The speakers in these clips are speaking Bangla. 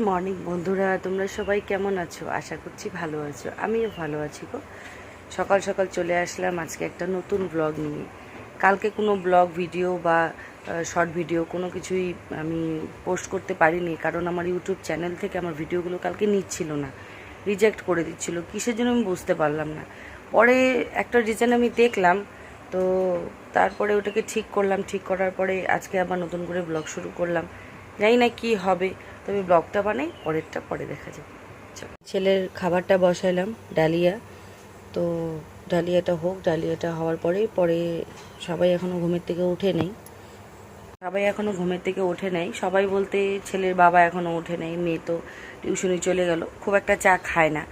মর্নিং বন্ধুরা, তোমরা সবাই কেমন আছো? আশা করছি ভালো আছো। আমিও ভালো আছি গো। সকাল সকাল চলে আসলাম আজকে একটা নতুন ব্লগ নিয়ে। কালকে কোনো ব্লগ ভিডিও বা শর্ট ভিডিও কোনো কিছুই আমি পোস্ট করতে পারিনি, কারণ আমার ইউটিউব চ্যানেল থেকে আমার ভিডিওগুলো কালকে নিচ্ছিল না, রিজেক্ট করে দিচ্ছিল। কিসের জন্য আমি বুঝতে পারলাম না। পরে একটা রিজন আমি দেখলাম, তো তারপরে ওটাকে ঠিক করলাম। ঠিক করার পরে আজকে আবার নতুন করে ব্লগ শুরু করলাম। জানি না কী হবে, তবে ব্লগটা বানাই, পরেরটা পরে দেখা যাবে। ছেলের খাবারটা বসাইলাম, ডালিয়া। তো ডালিয়াটা হোক, ডালিয়াটা হওয়ার পরে সবাই এখনও ঘুমের থেকে ওঠে নাই। সবাই বলতে ছেলের বাবা এখনও ওঠে নাই, মেয়ে তো টিউশনি চলে গেল, খুব একটা চা খায় না,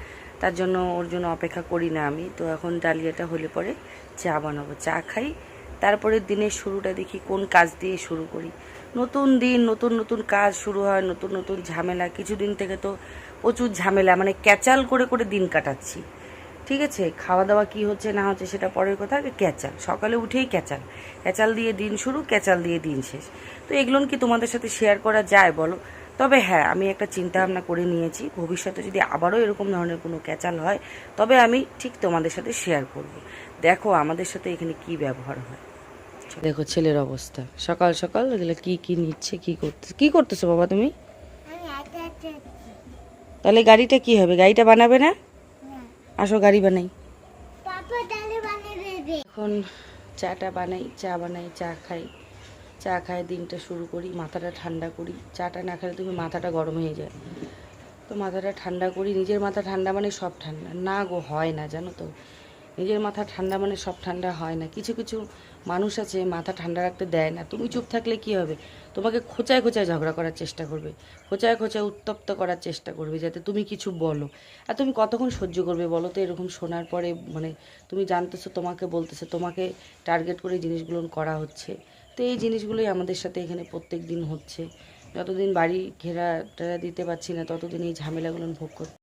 তার জন্য ওর জন্য অপেক্ষা করি না আমি। তো এখন ডালিয়াটা হলে পরে চা বানাবো, চা খাই। তারপরে দিনের শুরুটা দেখি কোন কাজ দিয়ে শুরু করি। নতুন দিন, নতুন নতুন কাজ শুরু হয়, নতুন নতুন ঝামেলা। কিছুদিন থেকে তো প্রচুর ঝামেলা, মানে ক্যাচাল করে করে দিন কাটাচ্ছি। ঠিক আছে, খাওয়া দাওয়া কী হচ্ছে না হচ্ছে সেটা পরের কথা, আগে ক্যাচাল। সকালে উঠেই ক্যাচাল দিয়ে দিন শুরু, ক্যাচাল দিয়ে দিন শেষ। তো এগুলো কি তোমাদের সাথে শেয়ার করা যায় বলো? তবে হ্যাঁ, আমি একটা চিন্তা ভাবনা করে নিয়েছি, ভবিষ্যতে যদি আবারও এরকম ধরনের কোনো ক্যাচাল হয়, তবে আমি ঠিক তোমাদের সাথে শেয়ার করব। দেখো আমাদের সাথে এখানে কি ব্যবহার হয়। দেখো ছেলের অবস্থা, সকাল সকাল এগুলো কি নিচ্ছে, কি করতেছো বাবা তুমি? তাহলে গাড়িটা কি হবে? গাড়িটা বানাবে না? আসো গাড়ি বানাই। এখন চা বানাই, চা খাই, দিনটা শুরু করি, মাথাটা ঠান্ডা করি। চাটা না খেলে তুমি মাথাটা গরম হয়ে যায়, তো মাথাটা ঠান্ডা করি। নিজের মাথা ঠান্ডা মানে সব ঠান্ডা না গো, হয় না, জানো তো। নিজের মাথা ঠান্ডা মানে সব ঠান্ডা হয় না। কিছু কিছু মানুষ আছে মাথা ঠান্ডা রাখতে দেয় না। তুমি চুপ থাকলে কি হবে? তোমাকে খোঁচায় খোঁচায় ঝগড়া করার চেষ্টা করবে, খোঁচায় খোঁচায় উত্তপ্ত করার চেষ্টা করবে, যাতে তুমি কিছু বলো। আর তুমি কতক্ষণ সহ্য করবে বলো তো? এরকম শোনার পরে মানে তুমি জানতেছো, তোমাকে বলতেছে, তোমাকে টার্গেট করে জিনিসগুলো করা হচ্ছে। তো এই জিনিসগুলোই আমাদের সাথে এখানে প্রত্যেক দিন হচ্ছে। যতদিন বাড়ি ঘেরা টেরা দিতে পারছি না, ততদিন এই ঝামেলাগুলো ভোগ করতে।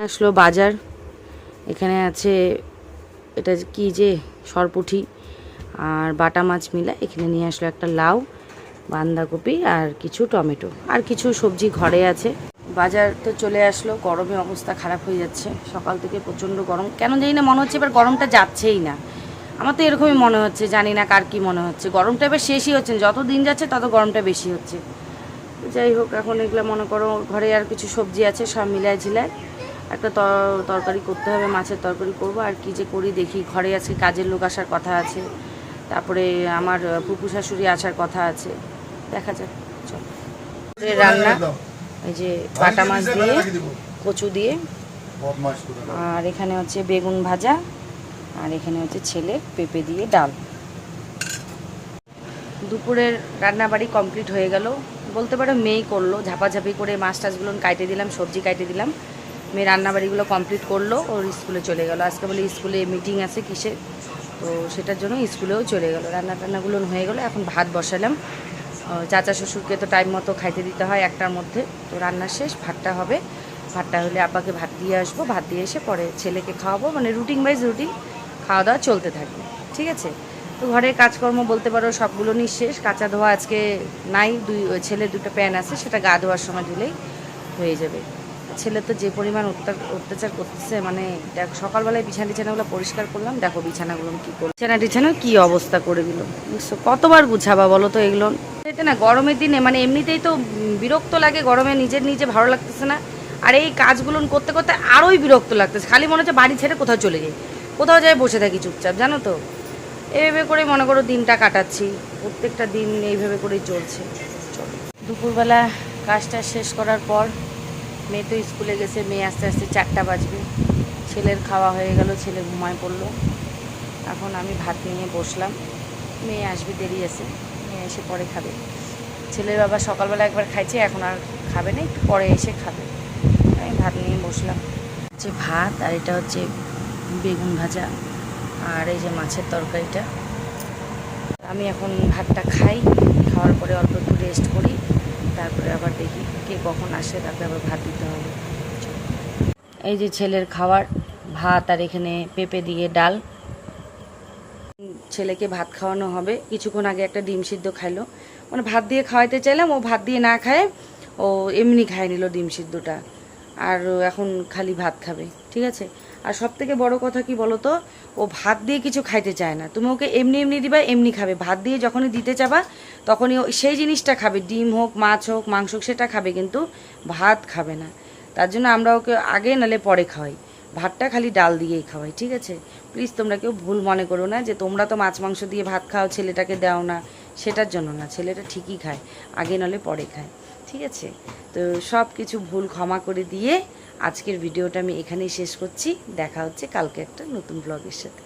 আসলো বাজার, এখানে আছে এটা কি যে সরপুঁটি আর বাটা মাছ মিলা। এখানে নিয়ে আসলো একটা লাউ, বাঁধাকপি আর কিছু টমেটো, আর কিছু সবজি ঘরে আছে। বাজার তো চলে আসলো, গরমে অবস্থা খারাপ হয়ে যাচ্ছে। সকাল থেকে প্রচণ্ড গরম, কেন জানি না মনে হচ্ছে এবার গরমটা যাচ্ছেই না। আমার তো এরকমই মনে হচ্ছে, জানি না কার কি মনে হচ্ছে। গরমটা এবার শেষই হচ্ছে, যত দিন যাচ্ছে তত গরমটা বেশি হচ্ছে। যাই হোক, এখন এগুলো মনে করো ঘরে আর কিছু সবজি আছে, সব মিলায় ঝিলায় একটা তরকারি করতে হবে, মাছের তরকারি করব। আর কি যে করি দেখি, ঘরে আজকে কাজের লোক আসার কথা আছে, তারপরে আমার ফুপু শাশুড়ি আসার কথা আছে, দেখা যাক। চল রান্না, এই যে বাটা মাছ দিয়ে, কচু দিয়ে, আর এখানে হচ্ছে বেগুন ভাজা, আর এখানে হচ্ছে ছেলে পেঁপে দিয়ে ডাল। দুপুরের রান্নাবাড়ি কমপ্লিট হয়ে গেল। বলতে পারো মেয়েই করলো, ঝাপাঝাপি করে মাছ টাছগুলো কাটে দিলাম, সবজি কাটে দিলাম। মেয়ে রান্নাবাড়িগুলো কমপ্লিট করলো, ওর স্কুলে চলে গেল। আজকে বলে স্কুলে মিটিং আছে কিসে, তো সেটার জন্য স্কুলেও চলে গেল। রান্না টান্নাগুলো হয়ে গেলো, এখন ভাত বসালাম। চাচা শ্বশুরকে তো টাইম মতো খাইতে দিতে হয় 1টার মধ্যে, তো রান্না শেষ, ভাতটা হবে। ভাতটা হলে আপাকে ভাত দিয়ে আসবো, ভাত দিয়ে এসে পরে ছেলেকে খাওয়াবো, মানে রুটিন ওয়াইজ রুটিন খাওয়া দাওয়া চলতে থাকবে, ঠিক আছে। তো ঘরের কাজকর্ম বলতে পারো সবগুলো শেষ। কাঁচা ধোয়া আজকে নাই, ছেলের 2টা প্যান আছে, সেটা গা ধোয়ার সময় ধুলেই হয়ে যাবে। ছেলে তো যে পরিমাণ অত্যাচার করতেছে, মানে দেখো সকালবেলায় বিছানাগুলো পরিষ্কার করলাম, দেখো বিছানাগুলো কী করলো, বিছানা কী অবস্থা করে দিল। কতবার গুছাবা বলো তো এগুলো। এটা না গরমের দিনে মানে এমনিতেই তো বিরক্ত লাগে, গরমে নিজে ভালো লাগতেছে না, আর এই কাজগুলো করতে করতে আরোই বিরক্ত লাগতেছে। খালি মনে হচ্ছে বাড়ি ছেড়ে কোথাও চলে যাই, কোথাও যাই বসে থাকি চুপচাপ, জানো তো। এইভাবে করে মনে করো দিনটা কাটাচ্ছি, প্রত্যেকটা দিন এইভাবে করেই চলছে। চলো, দুপুরবেলা কাজটা শেষ করার পর মেয়ে তো স্কুলে গেছে, মেয়ে আস্তে আস্তে 4টা বাজবে। ছেলের খাওয়া হয়ে গেল, ছেলে ঘুমায় পড়লো। এখন আমি ভাত নিয়ে বসলাম, মেয়ে আসবে, দেরি আছে, মেয়ে এসে পরে খাবে। ছেলের বাবা সকালবেলা একবার খাইছে, এখন আর খাবে না, একটু পরে এসে খাবে। আমি ভাত নিয়ে বসলাম, হচ্ছে ভাত, আর এটা হচ্ছে বেগুন ভাজা, আর এই যে মাছের তরকারিটা। আমি এখন ভাতটা খাই, খাওয়ার পরে অল্প একটু রেস্ট করি, তারপরে আবার দেখি কে কখন আসে, তারপরে আবার ভাত দিতে হবে। এই যে ছেলের খাবার, ভাত আর এখানে পেঁপে দিয়ে ডাল। ছেলেকে ভাত খাওয়ানো হবে। কিছুক্ষণ আগে একটা ডিম সিদ্ধ খাইলো, মানে ভাত দিয়ে খাওয়াইতে চাইলাম, ও ভাত দিয়ে না খায়, ও এমনি খাই নিল ডিম সিদ্ধটা, আর এখন খালি ভাত খাবে, ঠিক আছে। আর সব থেকে বড় কথা কি বলো তো, ও ভাত দিয়ে কিছু খাইতে চায় না, তুমি ওকে এমনি দিবা এমনি খাবে। ভাত দিয়ে যখনই দিতে চাবা তখনই ও সেই জিনিসটা খাবে, ডিম হোক, মাছ হোক, মাংস হোক, সেটা খাবে, কিন্তু ভাত খাবে না। তার জন্য আমরা ওকে আগে নালে পরে খাওয়াই, ভাতটা খালি ডাল দিয়েই খাওয়াই, ঠিক আছে। প্লিজ তোমরা কেউ ভুল মনে করো না যে তোমরা তো মাছ মাংস দিয়ে ভাত খাও, ছেলেটাকে দাও না, সেটার জন্য না। ছেলেটা ঠিকই খায়, আগে নালে পরে খায়, ঠিক আছে। তো সব কিছু ভুল ক্ষমা করে দিয়ে আজকের ভিডিওটা আমি এখানেই শেষ করছি। দেখা হচ্ছে কালকে একটা নতুন ব্লগের সাথে।